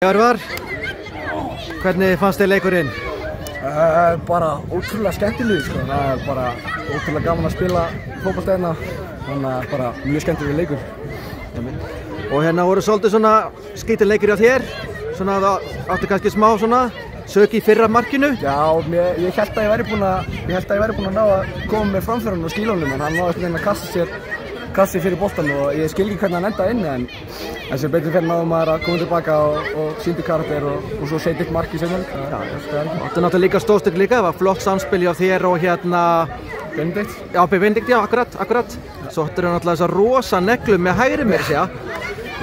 Örvar, hvernig fannst þér leikurinn? Bara ótrúlega skemmtileg, sko. Það er bara ótrúlega gaman að spila fótbolta hérna. Þannig að bara mjög skemmtileg leikur. Og hérna voru svolítið svona skrítin leikur hjá þér. Svona það áttu kannski smá svona sök í fyrra markinu. Já, ég held að ég væri búinn að ná að koma með framförun og skílunum, en hann náði að kasta sér fyrir boltan og ég skil ekki hvernig hann endaði inni, en sem betur fyrir náðum maður að koma tilbaka og sýndi karakter og svo setja upp mark í seinni. Þetta er náttúrulega líka stóðstyrk líka, það var flott samspil hjá þér og hérna Benedikt. Já, Benedikt, já, akkurat. Svo ættir hann náttúrulega þessa rosa neglu með hægri mér, já.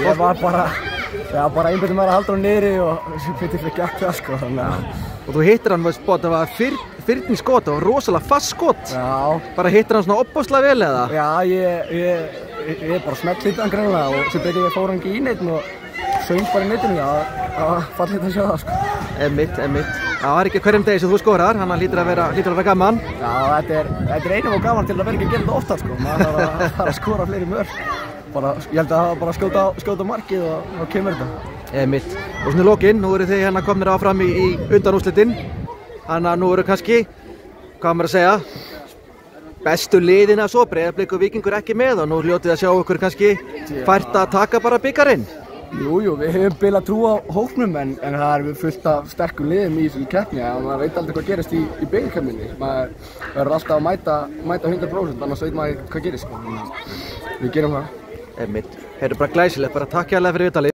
Ég var bara einbeitti maður að halda hann niðri og sem betur fyrir gekk það, sko, þannig að. Og þú hittir hann með spot, það var fyrni skot, það var rosalega fast skot. Já. Bara hittir hann svona opbáslega vel eða? Já, ég bara smelt hitt hann greinilega og sem betur ég fór hann ekki í neitt og söng bara í neitinu, það fallið þetta að sjá það, sko. Einmitt. Það var ekki hverjum degi sem þú skorar, hann hlýtur að vera gaman. Já, þetta er einum og gaman til að vera ekki að gera þetta oftar, sko. Maður þarf að skora fleiri mörk. Ég held að það var bara að skjóta markið og kemur þetta. Einmitt. Og svona í lokin, nú eru þið hérna komnir áfram í undanúrslitin. Þannig að nú eru kannski, hvað maður að segja, bestu liðina svo, Breiðablik og Víkingur ekki með og nú hljótið að sjá okkur kannski fært að taka bara bikarinn. Jú, við hefum bilað trú á hóknum en það er fullt af sterkum liðum í þessari keppni og maður veit aldrei hvað gerist í bikarkeppninni. Maður verður alltaf að mæta 100%, annars veit maður hvað gerist, sko. Við gerum það. Einmitt. Heyrðu bara glæsilegt, bara takk hérlega fyrir viðtalið.